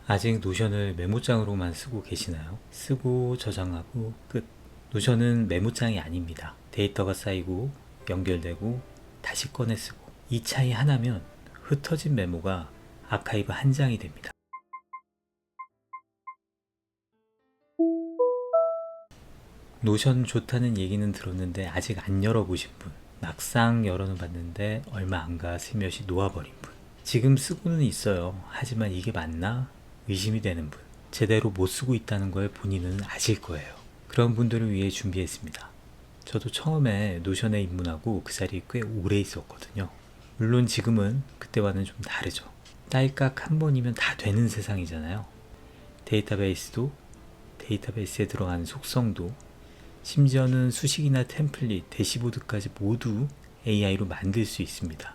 아직 노션을 메모장으로만 쓰고 계시나요? 쓰고 저장하고 끝. 노션은 메모장이 아닙니다. 데이터가 쌓이고 연결되고 다시 꺼내 쓰고, 이 차이 하나면 흩어진 메모가 아카이브 한 장이 됩니다. 노션 좋다는 얘기는 들었는데 아직 안 열어보신 분, 막상 열어는 봤는데 얼마 안가 스며시 놓아버린 분, 지금 쓰고는 있어요. 하지만 이게 맞나? 의심이 되는 분, 제대로 못 쓰고 있다는 걸 본인은 아실 거예요. 그런 분들을 위해 준비했습니다. 저도 처음에 노션에 입문하고 그 자리에 꽤 오래 있었거든요. 물론 지금은 그때와는 좀 다르죠. 딸깍 한 번이면 다 되는 세상이잖아요. 데이터베이스도, 데이터베이스에 들어가는 속성도, 심지어는 수식이나 템플릿, 대시보드까지 모두 AI로 만들 수 있습니다.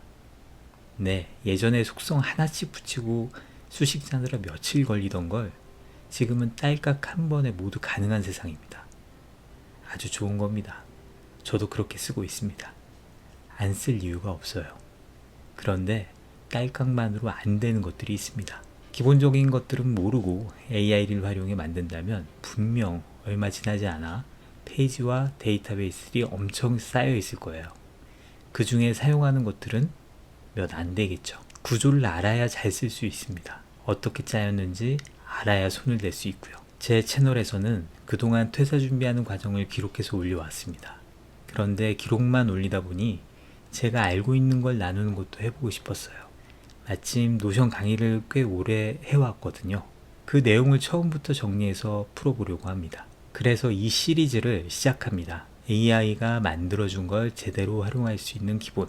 네, 예전에 속성 하나씩 붙이고 수식 짜느라 며칠 걸리던 걸 지금은 딸깍 한 번에 모두 가능한 세상입니다. 아주 좋은 겁니다. 저도 그렇게 쓰고 있습니다. 안 쓸 이유가 없어요. 그런데 딸깍만으로 안 되는 것들이 있습니다. 기본적인 것들은 모르고 AI를 활용해 만든다면 분명 얼마 지나지 않아 페이지와 데이터베이스들이 엄청 쌓여 있을 거예요. 그 중에 사용하는 것들은 몇 안 되겠죠. 구조를 알아야 잘 쓸 수 있습니다. 어떻게 짜였는지 알아야 손을 댈 수 있고요. 제 채널에서는 그동안 퇴사 준비하는 과정을 기록해서 올려왔습니다. 그런데 기록만 올리다 보니 제가 알고 있는 걸 나누는 것도 해보고 싶었어요. 마침 노션 강의를 꽤 오래 해왔거든요. 그 내용을 처음부터 정리해서 풀어보려고 합니다. 그래서 이 시리즈를 시작합니다. AI가 만들어준 걸 제대로 활용할 수 있는 기본.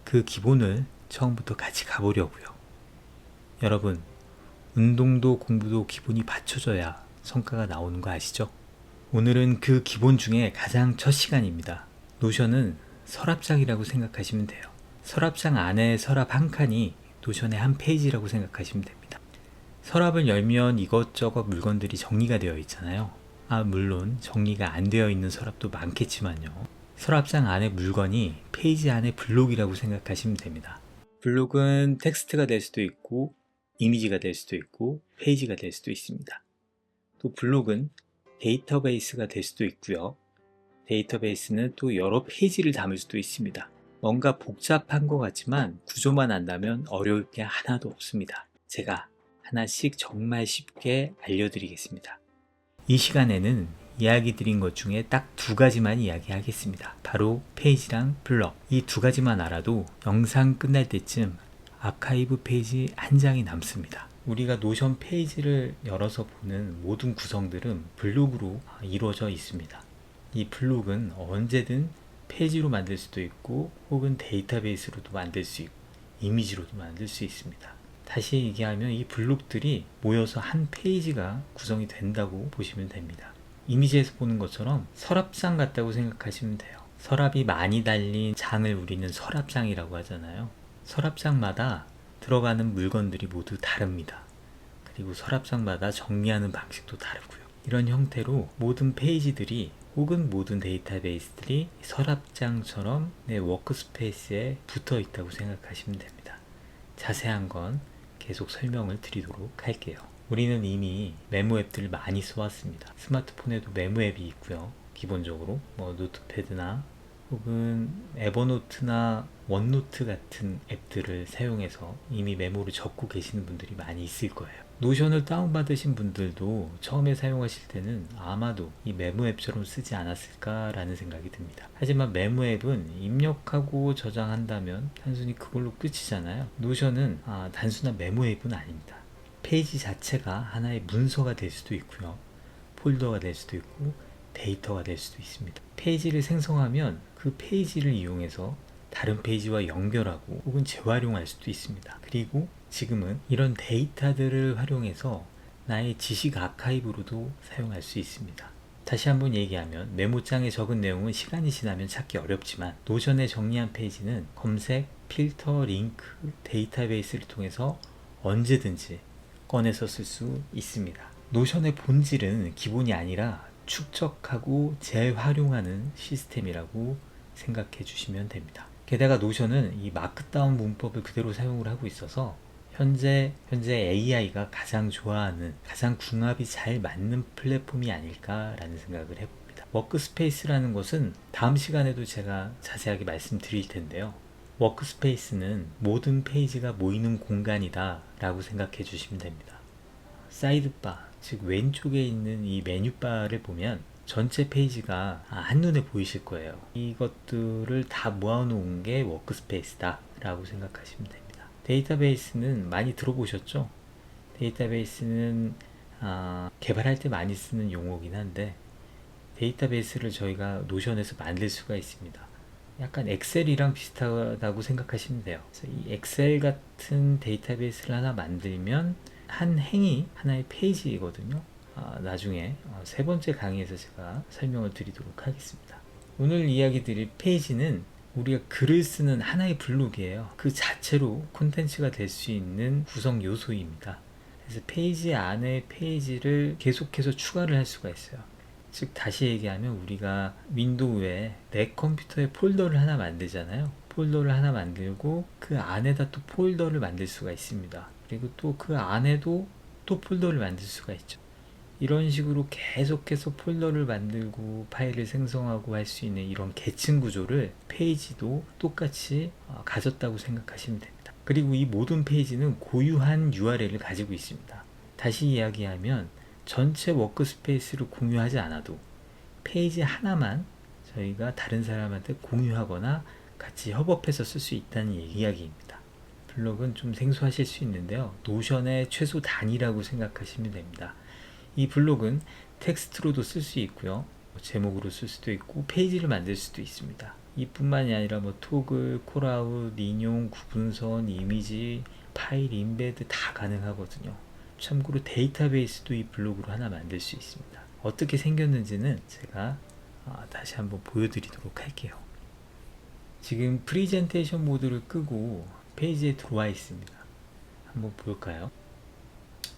그 기본을 처음부터 같이 가보려고요. 여러분, 운동도 공부도 기본이 받쳐져야 성과가 나오는 거 아시죠? 오늘은 그 기본 중에 가장 첫 시간입니다. 노션은 서랍장이라고 생각하시면 돼요. 서랍장 안에 서랍 한 칸이 노션의 한 페이지라고 생각하시면 됩니다. 서랍을 열면 이것저것 물건들이 정리가 되어 있잖아요. 물론 정리가 안 되어 있는 서랍도 많겠지만요. 서랍장 안에 물건이 페이지 안에 블록이라고 생각하시면 됩니다. 블록은 텍스트가 될 수도 있고 이미지가 될 수도 있고 페이지가 될 수도 있습니다. 또 블록은 데이터베이스가 될 수도 있고요. 데이터베이스는 또 여러 페이지를 담을 수도 있습니다. 뭔가 복잡한 것 같지만 구조만 안다면 어려울 게 하나도 없습니다. 제가 하나씩 정말 쉽게 알려드리겠습니다. 이 시간에는 이야기 드린 것 중에 딱 두 가지만 이야기하겠습니다. 바로 페이지랑 블럭. 이 두 가지만 알아도 영상 끝날 때쯤 아카이브 페이지 한 장이 남습니다. 우리가 노션 페이지를 열어서 보는 모든 구성들은 블록으로 이루어져 있습니다. 이 블록은 언제든 페이지로 만들 수도 있고 혹은 데이터베이스로도 만들 수 있고 이미지로도 만들 수 있습니다. 다시 얘기하면 이 블록들이 모여서 한 페이지가 구성이 된다고 보시면 됩니다. 이미지에서 보는 것처럼 서랍장 같다고 생각하시면 돼요. 서랍이 많이 달린 장을 우리는 서랍장이라고 하잖아요. 서랍장마다 들어가는 물건들이 모두 다릅니다. 그리고 서랍장마다 정리하는 방식도 다르고요. 이런 형태로 모든 페이지들이 혹은 모든 데이터베이스들이 서랍장처럼 내 워크스페이스에 붙어 있다고 생각하시면 됩니다. 자세한 건 계속 설명을 드리도록 할게요. 우리는 이미 메모 앱들을 많이 써왔습니다. 스마트폰에도 메모 앱이 있고요. 기본적으로 노트패드나 혹은 에버노트나 원노트 같은 앱들을 사용해서 이미 메모를 적고 계시는 분들이 많이 있을 거예요. 노션을 다운받으신 분들도 처음에 사용하실 때는 아마도 이 메모 앱처럼 쓰지 않았을까라는 생각이 듭니다. 하지만 메모 앱은 입력하고 저장한다면 단순히 그걸로 끝이잖아요. 노션은 단순한 메모 앱은 아닙니다. 페이지 자체가 하나의 문서가 될 수도 있고요. 폴더가 될 수도 있고 데이터가 될 수도 있습니다. 페이지를 생성하면 그 페이지를 이용해서 다른 페이지와 연결하고 혹은 재활용할 수도 있습니다. 그리고 지금은 이런 데이터들을 활용해서 나의 지식 아카이브로도 사용할 수 있습니다. 다시 한번 얘기하면 메모장에 적은 내용은 시간이 지나면 찾기 어렵지만 노션에 정리한 페이지는 검색, 필터, 링크, 데이터베이스를 통해서 언제든지 꺼내서 쓸 수 있습니다. 노션의 본질은 기본이 아니라 축적하고 재활용하는 시스템이라고 생각해 주시면 됩니다. 게다가 노션은 이 마크다운 문법을 그대로 사용을 하고 있어서 현재 AI가 가장 좋아하는, 가장 궁합이 잘 맞는 플랫폼이 아닐까라는 생각을 해봅니다. 워크스페이스라는 것은 다음 시간에도 제가 자세하게 말씀드릴 텐데요. 워크스페이스는 모든 페이지가 모이는 공간이다 라고 생각해 주시면 됩니다. 사이드바, 즉 왼쪽에 있는 이 메뉴바를 보면 전체 페이지가 한눈에 보이실 거예요. 이것들을 다 모아놓은 게 워크스페이스다 라고 생각하시면 됩니다. 데이터베이스는 많이 들어보셨죠? 데이터베이스는 개발할 때 많이 쓰는 용어긴 한데, 데이터베이스를 저희가 노션에서 만들 수가 있습니다. 약간 엑셀이랑 비슷하다고 생각하시면 돼요. 그래서 이 엑셀 같은 데이터베이스를 하나 만들면 한 행이 하나의 페이지거든요. 나중에 세 번째 강의에서 제가 설명을 드리도록 하겠습니다. 오늘 이야기 드릴 페이지는 우리가 글을 쓰는 하나의 블록이에요. 그 자체로 콘텐츠가 될 수 있는 구성 요소입니다. 그래서 페이지 안에 페이지를 계속해서 추가를 할 수가 있어요. 즉 다시 얘기하면 우리가 윈도우에 내 컴퓨터에 폴더를 하나 만들잖아요. 폴더를 하나 만들고 그 안에다 또 폴더를 만들 수가 있습니다. 그리고 또 그 안에도 또 폴더를 만들 수가 있죠. 이런 식으로 계속해서 폴더를 만들고 파일을 생성하고 할 수 있는 이런 계층 구조를 페이지도 똑같이 가졌다고 생각하시면 됩니다. 그리고 이 모든 페이지는 고유한 URL을 가지고 있습니다. 다시 이야기하면 전체 워크스페이스를 공유하지 않아도 페이지 하나만 저희가 다른 사람한테 공유하거나 같이 협업해서 쓸 수 있다는 이야기입니다. 블록은 좀 생소하실 수 있는데요. 노션의 최소 단위라고 생각하시면 됩니다. 이 블록은 텍스트로도 쓸 수 있고요. 제목으로 쓸 수도 있고 페이지를 만들 수도 있습니다. 이뿐만이 아니라 토글, 콜아웃, 인용, 구분선, 이미지, 파일, 인베드 다 가능하거든요. 참고로 데이터베이스도 이 블록으로 하나 만들 수 있습니다. 어떻게 생겼는지는 제가 다시 한번 보여드리도록 할게요. 지금 프리젠테이션 모드를 끄고 페이지에 들어와 있습니다. 한번 볼까요?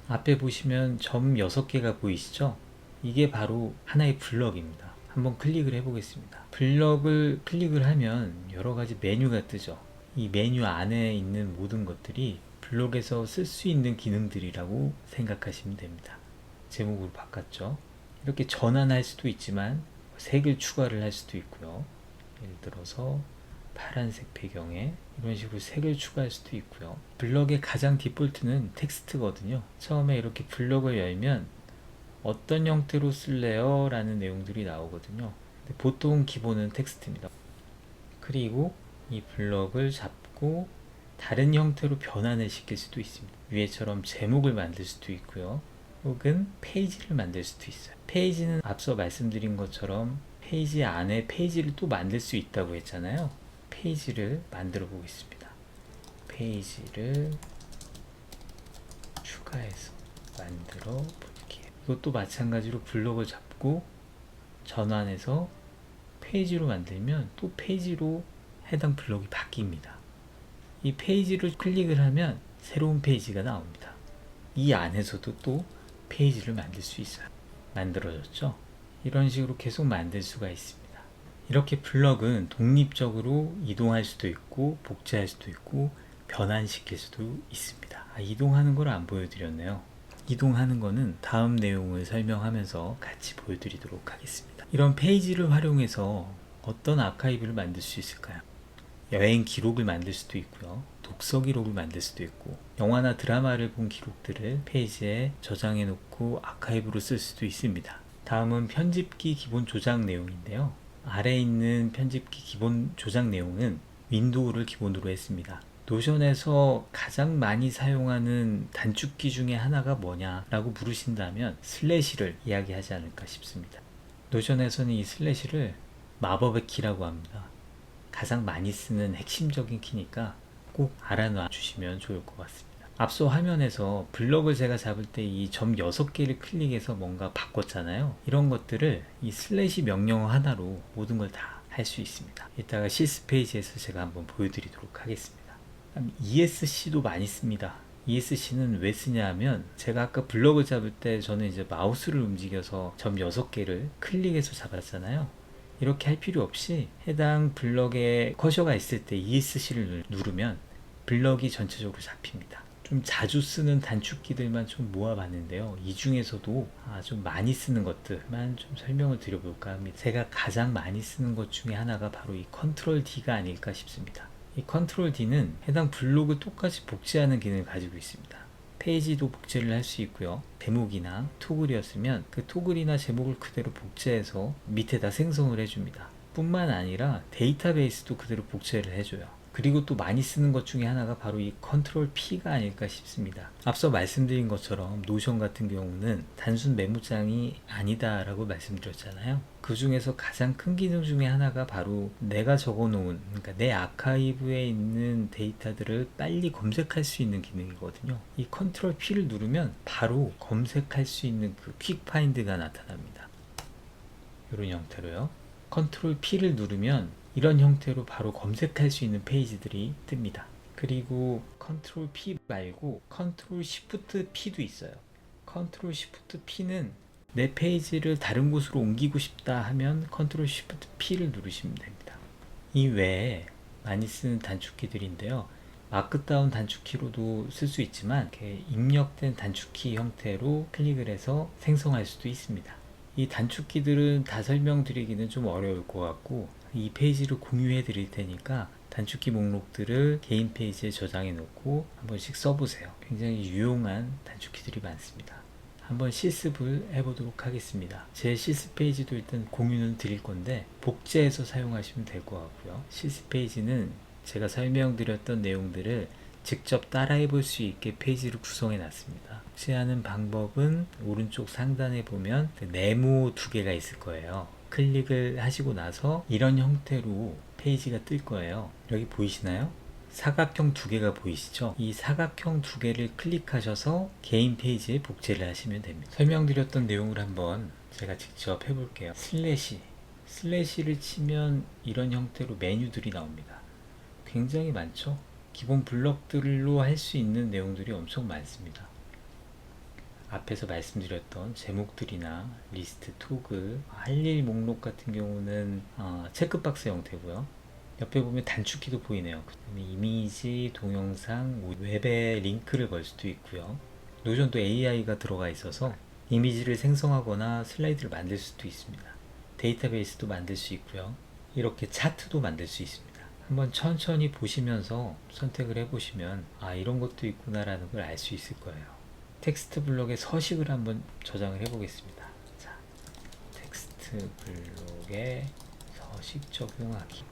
앞에 보시면 점 6개가 보이시죠? 이게 바로 하나의 블럭입니다. 한번 클릭을 해보겠습니다. 블럭을 클릭을 하면 여러가지 메뉴가 뜨죠. 이 메뉴 안에 있는 모든 것들이 블록에서 쓸 수 있는 기능들이라고 생각하시면 됩니다. 제목으로 바꿨죠. 이렇게 전환할 수도 있지만 색을 추가를 할 수도 있고요. 예를 들어서 파란색 배경에 이런 식으로 색을 추가할 수도 있고요. 블럭의 가장 디폴트는 텍스트거든요. 처음에 이렇게 블럭을 열면 어떤 형태로 쓸래요? 라는 내용들이 나오거든요. 근데 보통 기본은 텍스트입니다. 그리고 이 블럭을 잡고 다른 형태로 변환을 시킬 수도 있습니다. 위에처럼 제목을 만들 수도 있고요. 혹은 페이지를 만들 수도 있어요. 페이지는 앞서 말씀드린 것처럼 페이지 안에 페이지를 또 만들 수 있다고 했잖아요. 페이지를 만들어 보겠습니다. 페이지를 추가해서 만들어 볼게요. 이것도 마찬가지로 블록을 잡고 전환해서 페이지로 만들면 또 페이지로 해당 블록이 바뀝니다. 이 페이지를 클릭을 하면 새로운 페이지가 나옵니다. 이 안에서도 또 페이지를 만들 수 있어요. 만들어졌죠? 이런 식으로 계속 만들 수가 있습니다. 이렇게 블럭은 독립적으로 이동할 수도 있고 복제할 수도 있고 변환시킬 수도 있습니다. 이동하는 걸 안 보여드렸네요. 이동하는 거는 다음 내용을 설명하면서 같이 보여드리도록 하겠습니다. 이런 페이지를 활용해서 어떤 아카이브를 만들 수 있을까요? 여행 기록을 만들 수도 있고요. 독서 기록을 만들 수도 있고 영화나 드라마를 본 기록들을 페이지에 저장해 놓고 아카이브로 쓸 수도 있습니다. 다음은 편집기 기본 조작 내용인데요. 아래에 있는 편집기 기본 조작 내용은 윈도우를 기본으로 했습니다. 노션에서 가장 많이 사용하는 단축키 중에 하나가 뭐냐라고 물으신다면 슬래시를 이야기하지 않을까 싶습니다. 노션에서는 이 슬래시를 마법의 키라고 합니다. 가장 많이 쓰는 핵심적인 키니까 꼭 알아놔 주시면 좋을 것 같습니다. 앞서 화면에서 블럭을 제가 잡을 때 이 점 6개를 클릭해서 뭔가 바꿨잖아요. 이런 것들을 이 슬래시 명령어 하나로 모든 걸 다 할 수 있습니다. 이따가 실습 페이지에서 제가 한번 보여드리도록 하겠습니다. ESC도 많이 씁니다. ESC는 왜 쓰냐 하면 제가 아까 블럭을 잡을 때 저는 이제 마우스를 움직여서 점 6개를 클릭해서 잡았잖아요. 이렇게 할 필요 없이 해당 블럭에 커서가 있을 때 ESC를 누르면 블럭이 전체적으로 잡힙니다. 좀 자주 쓰는 단축키들만 좀 모아봤는데요. 이 중에서도 좀 많이 쓰는 것들만 좀 설명을 드려볼까 합니다. 제가 가장 많이 쓰는 것 중에 하나가 바로 이 컨트롤 D가 아닐까 싶습니다. 이 컨트롤 D는 해당 블록을 똑같이 복제하는 기능을 가지고 있습니다. 페이지도 복제를 할 수 있고요. 제목이나 토글이었으면 그 토글이나 제목을 그대로 복제해서 밑에다 생성을 해줍니다. 뿐만 아니라 데이터베이스도 그대로 복제를 해줘요. 그리고 또 많이 쓰는 것 중에 하나가 바로 이 컨트롤 P가 아닐까 싶습니다. 앞서 말씀드린 것처럼 노션 같은 경우는 단순 메모장이 아니다 라고 말씀드렸잖아요. 그 중에서 가장 큰 기능 중에 하나가 바로 내가 적어놓은, 그러니까 내 아카이브에 있는 데이터들을 빨리 검색할 수 있는 기능이거든요. 이 컨트롤 P를 누르면 바로 검색할 수 있는 그 퀵 파인드가 나타납니다. 이런 형태로요. 컨트롤 P를 누르면 이런 형태로 바로 검색할 수 있는 페이지들이 뜹니다. 그리고 컨트롤 P 말고 컨트롤 Shift P도 있어요. 컨트롤 Shift P는 내 페이지를 다른 곳으로 옮기고 싶다 하면 컨트롤 Shift P를 누르시면 됩니다. 이 외에 많이 쓰는 단축키들인데요. 마크다운 단축키로도 쓸 수 있지만 이렇게 입력된 단축키 형태로 클릭을 해서 생성할 수도 있습니다. 이 단축키들은 다 설명드리기는 좀 어려울 것 같고 이 페이지를 공유해 드릴 테니까 단축키 목록들을 개인 페이지에 저장해 놓고 한 번씩 써보세요. 굉장히 유용한 단축키들이 많습니다. 한번 실습을 해보도록 하겠습니다. 제 실습 페이지도 일단 공유는 드릴 건데 복제해서 사용하시면 될 것 같고요. 실습 페이지는 제가 설명드렸던 내용들을 직접 따라해 볼 수 있게 페이지를 구성해 놨습니다. 복제하는 방법은 오른쪽 상단에 보면 네모 두 개가 있을 거예요. 클릭을 하시고 나서 이런 형태로 페이지가 뜰 거예요. 여기 보이시나요? 사각형 두 개가 보이시죠? 이 사각형 두 개를 클릭하셔서 개인 페이지에 복제를 하시면 됩니다. 설명드렸던 내용을 한번 제가 직접 해볼게요. 슬래시를 치면 이런 형태로 메뉴들이 나옵니다. 굉장히 많죠? 기본 블럭들로 할 수 있는 내용들이 엄청 많습니다. 앞에서 말씀드렸던 제목들이나 리스트, 토글, 할 일 목록 같은 경우는 체크박스 형태고요. 옆에 보면 단축키도 보이네요. 그다음에 이미지, 동영상, 웹에 링크를 걸 수도 있고요. 노션도 AI가 들어가 있어서 이미지를 생성하거나 슬라이드를 만들 수도 있습니다. 데이터베이스도 만들 수 있고요. 이렇게 차트도 만들 수 있습니다. 한번 천천히 보시면서 선택을 해보시면 이런 것도 있구나라는 걸 알 수 있을 거예요. 텍스트 블록에 서식을 한번 저장을 해보겠습니다. 자, 텍스트 블록에 서식 적용하기.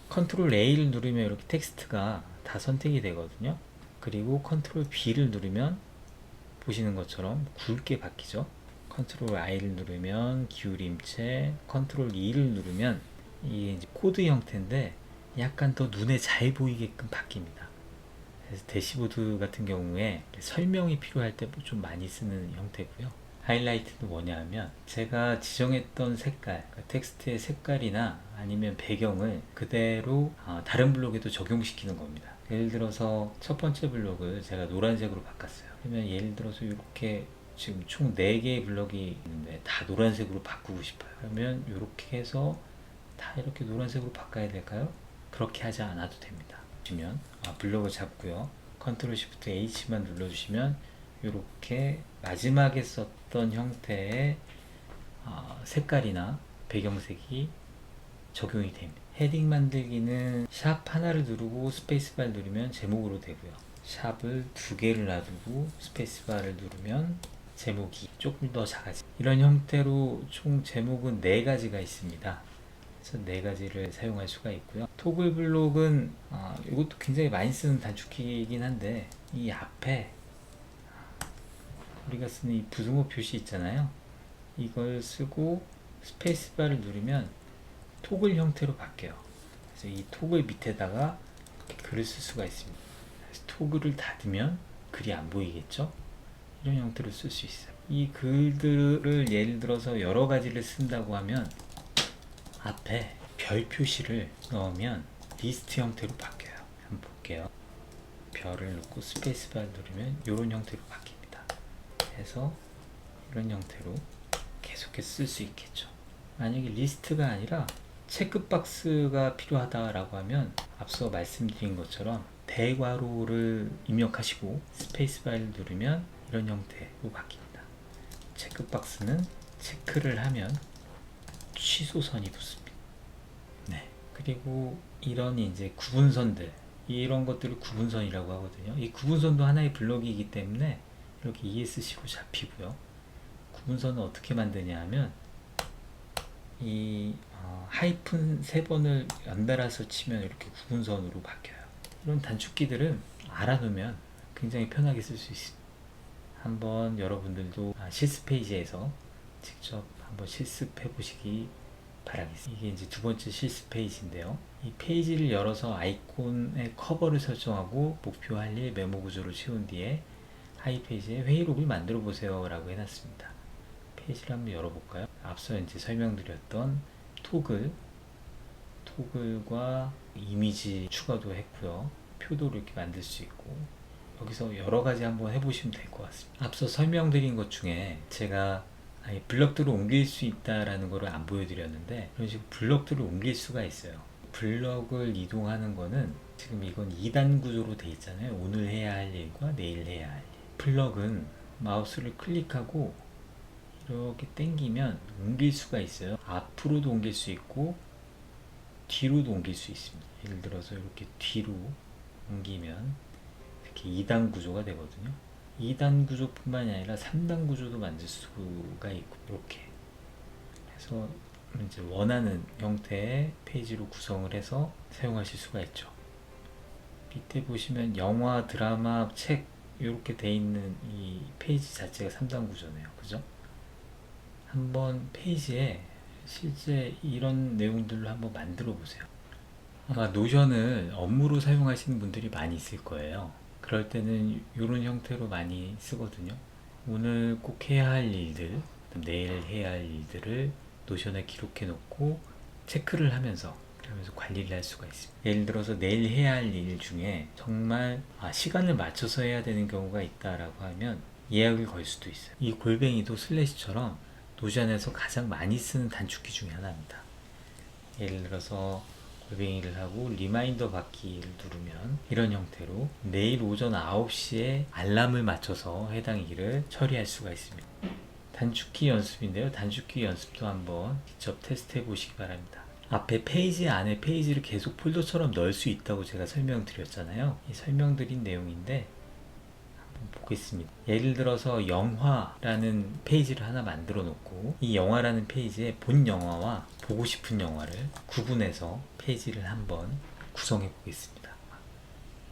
컨트롤 A를 누르면 이렇게 텍스트가 다 선택이 되거든요. 그리고 컨트롤 B를 누르면 보시는 것처럼 굵게 바뀌죠. 컨트롤 I를 누르면 기울임체, 컨트롤 E를 누르면 이게 이제 코드 형태인데 약간 더 눈에 잘 보이게끔 바뀝니다. 그래서 대시보드 같은 경우에 설명이 필요할 때 좀 많이 쓰는 형태고요. 하이라이트는 뭐냐 하면 제가 지정했던 색깔, 그러니까 텍스트의 색깔이나 아니면 배경을 그대로 다른 블록에도 적용시키는 겁니다. 예를 들어서 첫 번째 블록을 제가 노란색으로 바꿨어요. 그러면 예를 들어서 이렇게 지금 총 4개의 블록이 있는데 다 노란색으로 바꾸고 싶어요. 그러면 이렇게 해서 다 이렇게 노란색으로 바꿔야 될까요? 그렇게 하지 않아도 됩니다. 보시면 블록을 잡고요. 컨트롤 시프트 H만 눌러주시면 이렇게 마지막에 썼던 형태의 색깔이나 배경색이 적용이 됩니다. 헤딩 만들기는 샵 하나를 누르고 스페이스바를 누르면 제목으로 되고요. 샵을 2개를 놔두고 스페이스바를 누르면 제목이 조금 더 작아집니다. 이런 형태로 총 제목은 4가지가 있습니다. 그래서 4가지를 사용할 수가 있고요. 토글 블록은 이것도 굉장히 많이 쓰는 단축키이긴 한데 이 앞에 우리가 쓰는 이 부등호 표시 있잖아요. 이걸 쓰고 스페이스바를 누르면 토글 형태로 바뀌어요. 그래서 이 토글 밑에다가 글을 쓸 수가 있습니다. 그래서 토글을 닫으면 글이 안 보이겠죠? 이런 형태로 쓸 수 있어요. 이 글들을 예를 들어서 여러 가지를 쓴다고 하면 앞에 별 표시를 넣으면 리스트 형태로 바뀌어요. 한번 볼게요. 별을 넣고 스페이스바를 누르면 이런 형태로 바뀝니다. 그래서 이런 형태로 계속해서 쓸 수 있겠죠. 만약에 리스트가 아니라 체크박스가 필요하다라고 하면 앞서 말씀드린 것처럼 대괄호를 입력하시고 스페이스바를 누르면 이런 형태로 바뀝니다. 체크박스는 체크를 하면 취소선이 붙습니다. 네. 그리고 이런 이제 구분선들, 이런 것들을 구분선이라고 하거든요. 이 구분선도 하나의 블럭이기 때문에 이렇게 ESC로 잡히고요. 구분선은 어떻게 만드냐 하면 이 하이픈 3번을 연달아서 치면 이렇게 구분선으로 바뀌어요. 이런 단축키들은 알아두면 굉장히 편하게 쓸 수 있습니다. 한번 여러분들도 실습 페이지에서 직접 한번 실습해 보시기 바라겠습니다. 이게 이제 두 번째 실습 페이지인데요. 이 페이지를 열어서 아이콘의 커버를 설정하고 목표할 일 메모 구조를 채운 뒤에 하이 페이지에 회의록을 만들어 보세요 라고 해놨습니다. 페이지를 한번 열어볼까요? 앞서 이제 설명드렸던 토글과 이미지 추가도 했고요. 표도를 이렇게 만들 수 있고, 여기서 여러 가지 한번 해보시면 될 것 같습니다. 앞서 설명드린 것 중에 제가 블럭들을 옮길 수 있다라는 것을 안 보여드렸는데, 이런 식으로 블럭들을 옮길 수가 있어요. 블럭을 이동하는 거는 지금 이건 2단 구조로 돼 있잖아요. 오늘 해야 할 일과 내일 해야 할 일. 블럭은 마우스를 클릭하고 이렇게 당기면 옮길 수가 있어요. 앞으로도 옮길 수 있고 뒤로도 옮길 수 있습니다. 예를 들어서 이렇게 뒤로 옮기면 이렇게 2단 구조가 되거든요. 2단 구조뿐만이 아니라 3단 구조도 만들 수가 있고, 이렇게 해서 이제 원하는 형태의 페이지로 구성을 해서 사용하실 수가 있죠. 밑에 보시면 영화, 드라마, 책 이렇게 돼 있는 이 페이지 자체가 3단 구조네요. 그죠? 한번 페이지에 실제 이런 내용들로 한번 만들어 보세요. 아마 노션을 업무로 사용하시는 분들이 많이 있을 거예요. 그럴 때는 이런 형태로 많이 쓰거든요. 오늘 꼭 해야 할 일들, 내일 해야 할 일들을 노션에 기록해 놓고 체크를 하면서 그러면서 관리를 할 수가 있습니다. 예를 들어서 내일 해야 할 일 중에 정말 시간을 맞춰서 해야 되는 경우가 있다라고 하면 예약을 걸 수도 있어요. 이 골뱅이도 슬래시처럼 노션에서 가장 많이 쓰는 단축키 중에 하나입니다. 예를 들어서 골뱅이를 하고 리마인더 받기를 누르면 이런 형태로 내일 오전 9시에 알람을 맞춰서 해당 일을 처리할 수가 있습니다. 단축키 연습인데요. 단축키 연습도 한번 직접 테스트해 보시기 바랍니다. 앞에 페이지 안에 페이지를 계속 폴더처럼 넣을 수 있다고 제가 설명드렸잖아요. 이 설명드린 내용인데 보겠습니다. 예를 들어서 영화라는 페이지를 하나 만들어 놓고 이 영화라는 페이지에 본 영화와 보고 싶은 영화를 구분해서 페이지를 한번 구성해 보겠습니다.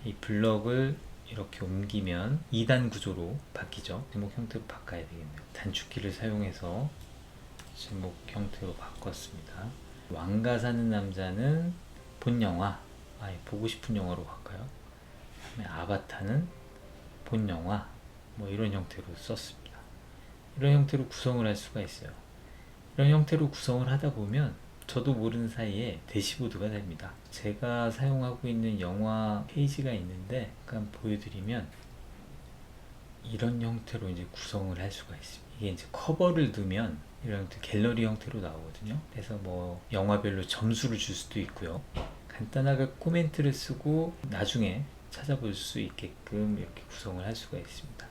이 블럭을 이렇게 옮기면 2단 구조로 바뀌죠. 제목 형태로 바꿔야 되겠네요. 단축키를 사용해서 제목 형태로 바꿨습니다. 왕가 사는 남자는 본 영화, 보고 싶은 영화로 바꿔요. 아바타는 본 영화, 뭐 이런 형태로 썼습니다. 이런 형태로 구성을 할 수가 있어요. 이런 형태로 구성을 하다 보면 저도 모르는 사이에 대시보드가 됩니다. 제가 사용하고 있는 영화 페이지가 있는데 잠깐 보여드리면 이런 형태로 이제 구성을 할 수가 있습니다. 이게 이제 커버를 두면 이런 형태 갤러리 형태로 나오거든요. 그래서 뭐 영화별로 점수를 줄 수도 있고요. 간단하게 코멘트를 쓰고 나중에 찾아볼 수 있게끔 이렇게 구성을 할 수가 있습니다.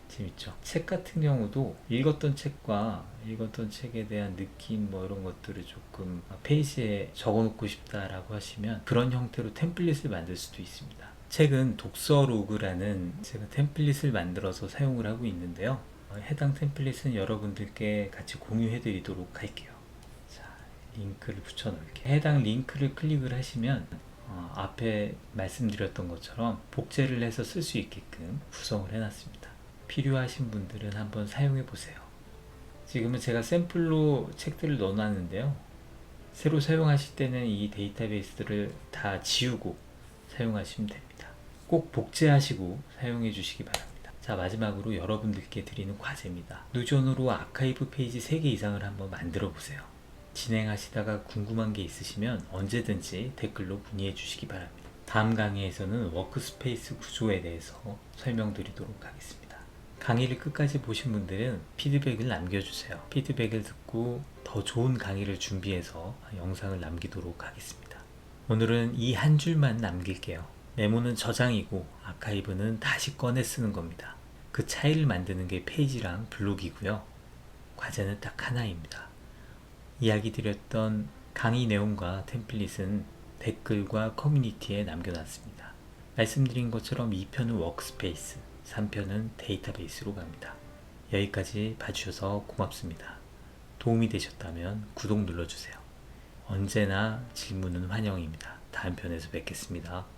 재밌죠? 책 같은 경우도 읽었던 책과 읽었던 책에 대한 느낌 뭐 이런 것들을 조금 페이지에 적어 놓고 싶다라고 하시면 그런 형태로 템플릿을 만들 수도 있습니다. 책은 독서로그라는 제가 템플릿을 만들어서 사용을 하고 있는데요. 해당 템플릿은 여러분들께 같이 공유해 드리도록 할게요. 자, 링크를 붙여 놓을게요. 해당 링크를 클릭을 하시면 앞에 말씀드렸던 것처럼 복제를 해서 쓸 수 있게끔 구성을 해놨습니다. 필요하신 분들은 한번 사용해 보세요. 지금은 제가 샘플로 책들을 넣어놨는데요. 새로 사용하실 때는 이 데이터베이스들을 다 지우고 사용하시면 됩니다. 꼭 복제하시고 사용해 주시기 바랍니다. 자, 마지막으로 여러분들께 드리는 과제입니다. 노션으로 아카이브 페이지 3개 이상을 한번 만들어 보세요. 진행하시다가 궁금한 게 있으시면 언제든지 댓글로 문의해 주시기 바랍니다. 다음 강의에서는 워크스페이스 구조에 대해서 설명드리도록 하겠습니다. 강의를 끝까지 보신 분들은 피드백을 남겨주세요. 피드백을 듣고 더 좋은 강의를 준비해서 영상을 남기도록 하겠습니다. 오늘은 이 한 줄만 남길게요. 메모는 저장이고 아카이브는 다시 꺼내 쓰는 겁니다. 그 차이를 만드는 게 페이지랑 블록이고요. 과제는 딱 하나입니다. 이야기 드렸던 강의 내용과 템플릿은 댓글과 커뮤니티에 남겨놨습니다. 말씀드린 것처럼 2편은 워크스페이스, 3편은 데이터베이스로 갑니다. 여기까지 봐주셔서 고맙습니다. 도움이 되셨다면 구독 눌러주세요. 언제나 질문은 환영입니다. 다음 편에서 뵙겠습니다.